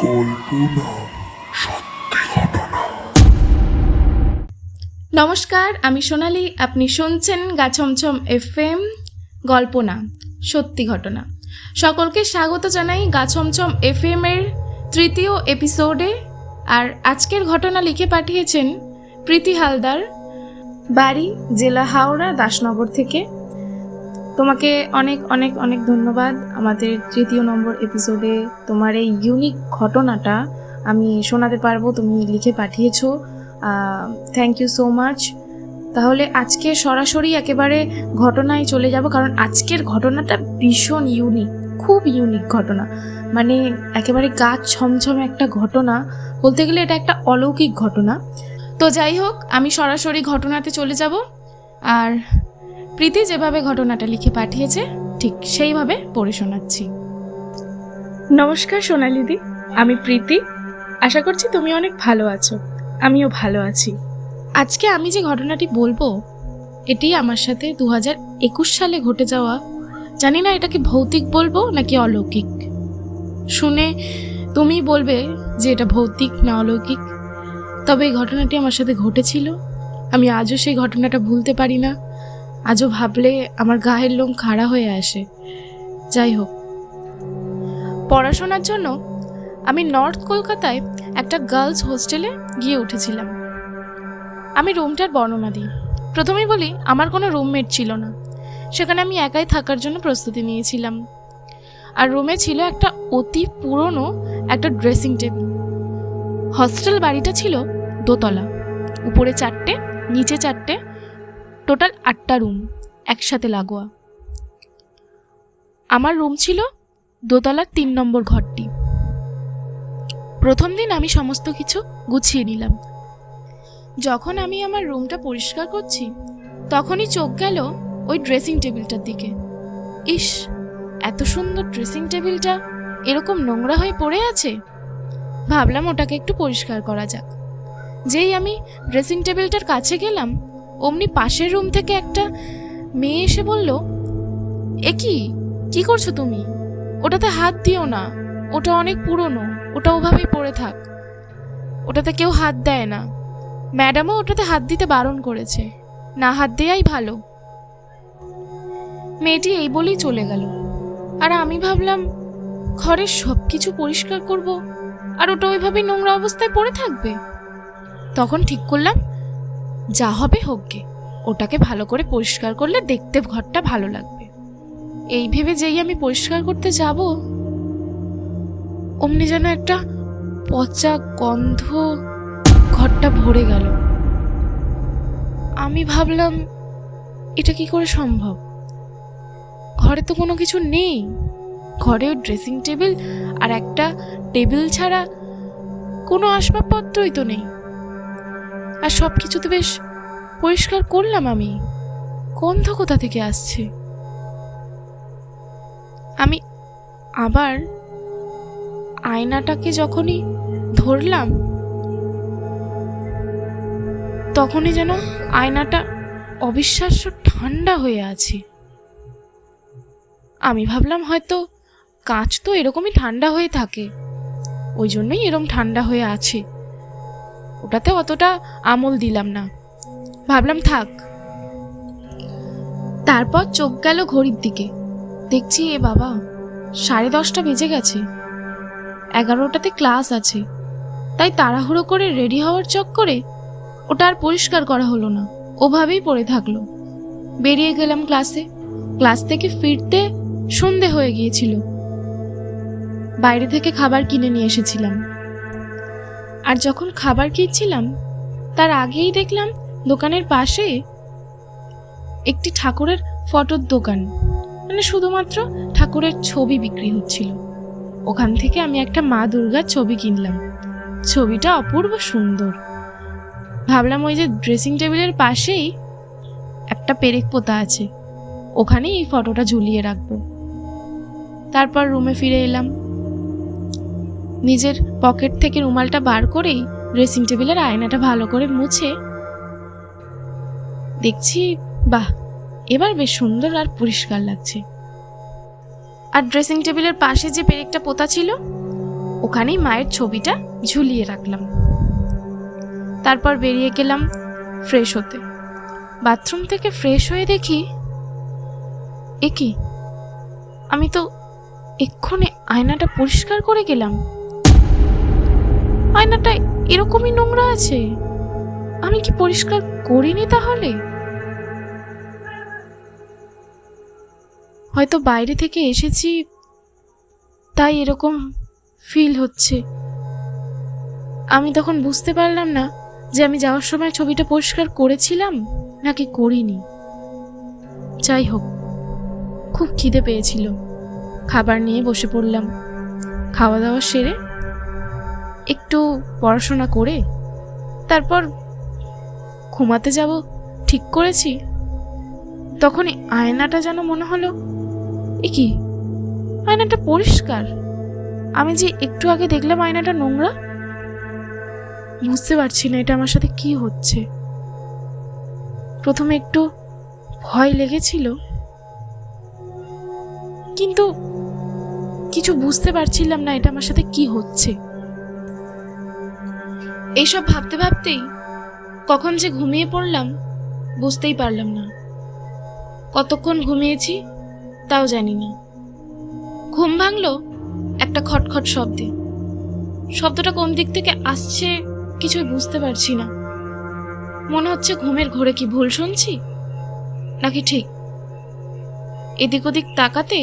কল্পনা সত্যি ঘটনা। নমস্কার, আমি সোনালি। আপনি শুনছেন গা ছমছম FM, গল্প না সত্যি ঘটনা। সকলকে স্বাগত জানাই গা ছমছম FM এর তৃতীয় এপিসোডে। আর আজকের ঘটনা লিখে পাঠিয়েছেন প্রীতি হালদার, বাড়ি জেলা হাওড়া, দাসনগর থেকে। তোমাকে অনেক অনেক অনেক ধন্যবাদ। আমাদের তৃতীয় নম্বর এপিসোডে তোমার এই ইউনিক ঘটনাটা আমি শোনাতে পারবো, তুমি লিখে পাঠিয়েছো। Thank you so much. তাহলে আজকে সরাসরি একেবারে ঘটনায় চলে যাব, কারণ আজকের ঘটনাটা ভীষণ ইউনিক, খুব ইউনিক ঘটনা। মানে একেবারে গা ছমছমে একটা ঘটনা, বলতে গেলে এটা একটা অলৌকিক ঘটনা। তো যাই হোক, আমি সরাসরি ঘটনাতে চলে যাব। আর প্রীতি যেভাবে ঘটনাটা লিখে পাঠিয়েছে ঠিক সেইভাবে পড়ে শোনাচ্ছি। নমস্কার সোনালিদি, আমি প্রীতি। আশা করছি তুমি অনেক ভালো আছো, আমিও ভালো আছি। আজকে আমি যে ঘটনাটি বলবো এটি আমার সাথে 2021 সালে ঘটে যাওয়া। জানি না এটাকে ভৌতিক বলবো নাকি অলৌকিক। শুনে তুমি বলবে যে এটা ভৌতিক না অলৌকিক। তবে এই ঘটনাটি আমার সাথে ঘটেছিল। আমি আজও সেই ঘটনাটা ভুলতে পারি না। আজও ভাবলে আমার গায়ের লোম খাড়া হয়ে আসে। যাই হোক, পড়াশোনার জন্য আমি নর্থ কলকাতায় একটা গার্লস হোস্টেলে গিয়ে উঠেছিলাম। আমি রুমটার বর্ণনা দিই। প্রথমেই বলি, আমার কোনো রুমমেট ছিল না। সেখানে আমি একাই থাকার জন্য প্রস্তুতি নিয়েছিলাম। আর রুমে ছিল একটা অতি পুরনো একটা ড্রেসিং টেবিল। হস্টেল বাড়িটা ছিল দোতলা, উপরে 4টে, নিচে 4টে, টোটাল 8টা রুম একসাথে লাগোয়া। আমার রুম ছিল দোতলার 3 নম্বর ঘরটি। প্রথম দিন আমি সমস্ত কিছু গুছিয়ে নিলাম। যখন আমি আমার রুমটা পরিষ্কার করছি তখনই চোখ গেল ওই ড্রেসিং টেবিলটার দিকে। ইস, এত সুন্দর ড্রেসিং টেবিলটা এরকম নোংরা হয়ে পড়ে আছে। ভাবলাম ওটাকে একটু পরিষ্কার করা যাক। যেই আমি ড্রেসিং টেবিলটার কাছে গেলাম, অমনি পাশের রুম থেকে একটা মেয়ে এসে বলল, এ কি করছো তুমি? ওটাতে হাত দিও না, ওটা অনেক পুরনো, ওটা ওভাবেই পড়ে থাক। ওটাতে কেউ হাত দেয় না। ম্যাডামও ওটাতে হাত দিতে বারণ করেছে, না হাত দেয়াই ভালো। মেয়েটি এই বলেই চলে গেল। আর আমি ভাবলাম ঘরের সব কিছু পরিষ্কার করব, আর ওটা ওইভাবেই নোংরা অবস্থায় পড়ে থাকবে। তখন ঠিক করলাম, যা হবে হোক গে, ওটাকে ভালো করে পরিষ্কার করলে দেখতে ঘরটা ভালো লাগবে। এই ভেবে যেই আমি পরিষ্কার করতে যাব, অমনি যেন একটা পচা গন্ধ ঘরটা ভরে গেল। আমি ভাবলাম এটা কি করে সম্ভব? ঘরে তো কোনো কিছু নেই। ঘরে ড্রেসিং টেবিল আর একটা টেবিল ছাড়া কোনো আসবাবপত্রই তো নেই। আর সব কিছু তো বেশ পরিষ্কার করলাম আমি, গন্ধ কোথা থেকে আসছে? আমি আবার আয়নাটাকে যখনই ধরলাম, তখনই যেন আয়নাটা অবিশ্বাস্য ঠান্ডা হয়ে আছে। আমি ভাবলাম হয়তো কাঁচ তো এরকমই ঠান্ডা হয়ে থাকে, ওই জন্যই এরকম ঠান্ডা হয়ে আছে। ওটাতে অতটা আমল দিলাম না, ভাবলাম থাক। তারপর চোখ গেল ঘড়ির দিকে। দেখছি এ বাবা, 10:30 বেজে গেছে। 11টাতে ক্লাস আছে, তাই তাড়াহুড়ো করে রেডি হওয়ার চক্করে ওটা আর পরিষ্কার করা হলো না, ওভাবেই পড়ে থাকলো। বেরিয়ে গেলাম ক্লাসে। ক্লাস থেকে ফিরতে সন্ধে হয়ে গিয়েছিল। বাইরে থেকে খাবার কিনে নিয়ে এসেছিলাম। আর যখন খাবার কিনছিলাম তার আগেই দেখলাম দোকানের পাশে একটি ঠাকুরের ফটোর দোকান, মানে শুধুমাত্র ঠাকুরের ছবি বিক্রি হচ্ছিল। ওখান থেকে আমি একটা মা দুর্গার ছবি কিনলাম। ছবিটা অপূর্ব সুন্দর। ভাবলাম ওই যে ড্রেসিং টেবিলের পাশেই একটা পেরেক পোতা আছে, ওখানেই এই ফটোটা ঝুলিয়ে রাখবো। তারপর রুমে ফিরে এলাম। নিজের পকেট থেকে রুমালটা বার করেই ড্রেসিং টেবিলের আয়নাটা ভালো করে মুছে দেখছি, বাহ, এবার বেশ সুন্দর আর পরিষ্কার লাগছে। আর ড্রেসিং টেবিলের পাশে যে পেরেকটা পোতা ছিল ওখানেই মায়ের ছবিটা ঝুলিয়ে রাখলাম। তারপর বেরিয়ে গেলাম ফ্রেশ হতে। বাথরুম থেকে ফ্রেশ হয়ে দেখি, এ কি, আমি তো এক্ষুনি আয়নাটা পরিষ্কার করে গেলাম, আয়নাটা এরকমই নোংরা আছে। আমি কি পরিষ্কার করিনি তাহলে? হয়তো বাইরে থেকে এসেছি, তাই এরকম ফিল হচ্ছে। আমি তখন বুঝতে পারলাম না যে আমি যাওয়ার সময় ছবিটা পরিষ্কার করেছিলাম নাকি করিনি। যাই হোক, খুব খিদে পেয়েছিল, খাবার নিয়ে বসে পড়লাম। খাওয়া দাওয়া সেরে একটু পড়াশোনা করে তারপর ঘুমাতে যাব ঠিক করেছি। তখনই আয়নাটা যেন মনে হলো, এ কি, আয়নাটা পরিষ্কার, আমি যে একটু আগে দেখলাম আয়নাটা নোংরা। বুঝতে পারছি না এটা আমার সাথে কি হচ্ছে। প্রথমে একটু ভয় লেগেছিল, কিন্তু কিছু বুঝতে পারছিলাম না এটা আমার সাথে কি হচ্ছে। এইসব ভাবতে ভাবতেই কখন যে ঘুমিয়ে পড়লাম বুঝতেই পারলাম না। কতক্ষণ ঘুমিয়েছি তাও জানি না। ঘুম ভাঙলো একটা খটখট শব্দে। শব্দটা কোন দিক থেকে আসছে কিছুই বুঝতে পারছি না। মনে হচ্ছে ঘুমের ঘোরে কি ভুল শুনছি নাকি ঠিক। এদিক ওদিক তাকাতে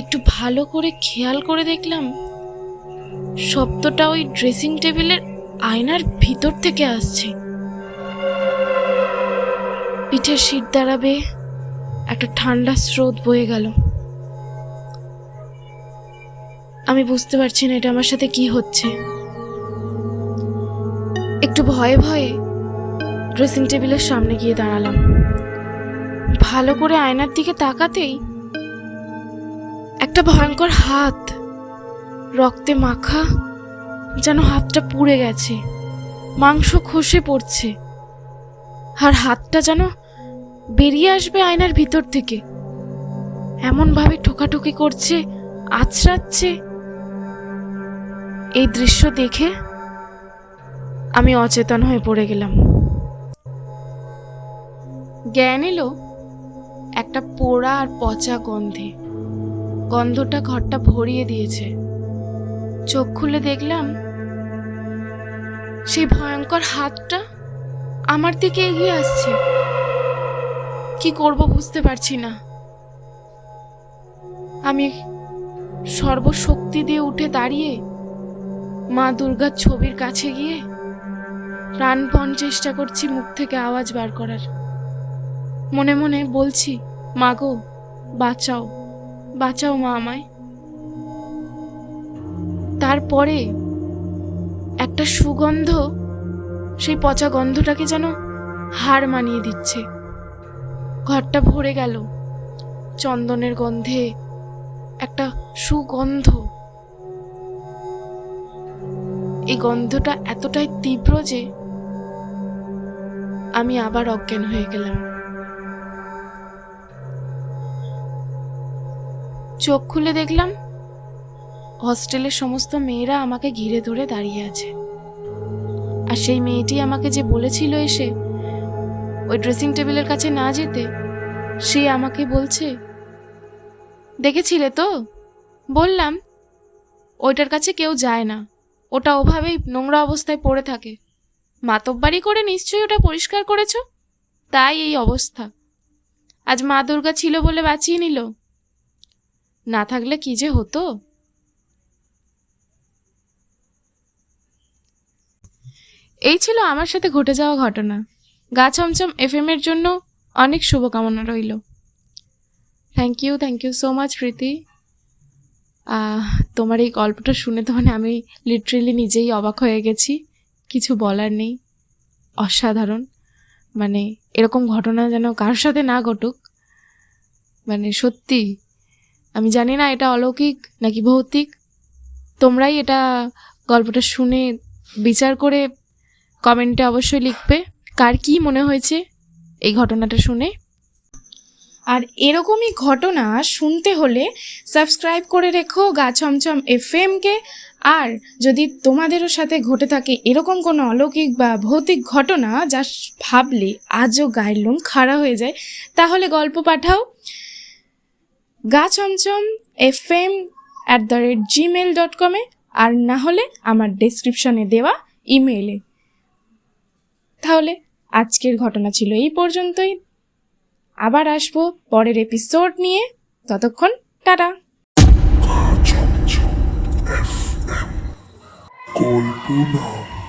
একটু ভালো করে খেয়াল করে দেখলাম শব্দটা ওই ড্রেসিং টেবিলের আয়নার ভিতর থেকে আসছে। পিঠের শীত দাঁড়াবে একটা ঠান্ডা স্রোত বয়ে গেল। আমি বুঝতে পারছি না এটা আমার সাথে কি হচ্ছে। একটু ভয়ে ভয়ে ড্রেসিং টেবিলের সামনে গিয়ে দাঁড়ালাম। ভালো করে আয়নার দিকে তাকাতেই একটা ভয়ঙ্কর হাত, রক্তে মাখা, যেন হাতটা পুড়ে গেছে, মাংস খসে পড়ছে, আর হাতটা যেন বেরিয়ে আসবে আয়নার ভিতর থেকে। এমন ভাবে ঠোকাঠুকি করছে, আঁচড়াচ্ছে। এই দৃশ্য দেখে আমি অচেতন হয়ে পড়ে গেলাম। জ্ঞান এলো একটা পোড়া আর পচা গন্ধে। গন্ধটা ঘরটা ভরিয়ে দিয়েছে। চোখ খুলে দেখলাম সেই ভয়ঙ্কর হাতটা আমার দিকে এগিয়ে আসছে। কি করব বুঝতে পারছি না। আমি সর্বশক্তি দিয়ে উঠে দাঁড়িয়ে মা দুর্গার ছবির কাছে গিয়ে প্রাণপণ চেষ্টা করছি মুখ থেকে আওয়াজ বার করার। মনে মনে বলছি, মা গো, বাঁচাও, বাঁচাও মা আমায়। তারপরে একটা সুগন্ধ সেই পচা গন্ধটাকে যেন হার মানিয়ে দিচ্ছে। ঘরটা ভরে গেল চন্দনের গন্ধে, একটা সুগন্ধ। এই গন্ধটা এতটাই তীব্র যে আমি আবার অজ্ঞান হয়ে গেলাম। চোখ খুলে দেখলাম হস্টেলের সমস্ত মেয়েরা আমাকে ঘিরে ধরে দাঁড়িয়ে আছে। আর সেই মেয়েটি আমাকে যে বলেছিল এসে ওই ড্রেসিং টেবিলের কাছে না যেতে, সে আমাকে বলছে, দেখেছিলে তো, বললাম ওইটার কাছে কেউ যায় না, ওটা ওভাবেই নোংরা অবস্থায় পড়ে থাকে। মাতব্বাড়ি করে নিশ্চয়ই ওটা পরিষ্কার করেছ, তাই এই অবস্থা। আজ মা দুর্গা ছিল বলে বাঁচিয়ে নিল, না থাকলে কি যে হতো। এই ছিল আমার সাথে ঘটে যাওয়া ঘটনা। গা ছমছম FM এর জন্য অনেক শুভকামনা রইল। থ্যাংক ইউ সো মাচ প্রীতি। তোমার এই গল্পটা শুনে তো আমি লিটারেলি নিজেই অবাক হয়ে গেছি, কিছু বলার নেই। অসাধারণ, এরকম ঘটনা যেন কারোর সাথে না ঘটুক। সত্যি আমি জানি না এটা অলৌকিক নাকি ভৌতিক। তোমরাই এটা গল্পটা শুনে বিচার করে কমেন্টে অবশ্যই লিখবে কার কি মনে হয়েছে এই ঘটনাটা শুনে। আর এরকমই ঘটনা শুনতে হলে সাবস্ক্রাইব করে রেখো গা ছমছম FM কে। আর যদি তোমাদেরও সাথে ঘটে থাকে এরকম কোনো অলৌকিক বা ভৌতিক ঘটনা যা ভাবলে আজও গায়ের লোম খাড়া হয়ে যায়, তাহলে গল্প পাঠাও gachomchom@gmail.com আর না হলে আমার ডেসক্রিপশনে দেওয়া ইমেইলে। তাহলে আজকের ঘটনা ছিল এই পর্যন্তই। আবার আসবো পরের এপিসোড নিয়ে। ততক্ষণ টাটা। গা ছমছম FM কল্পনা।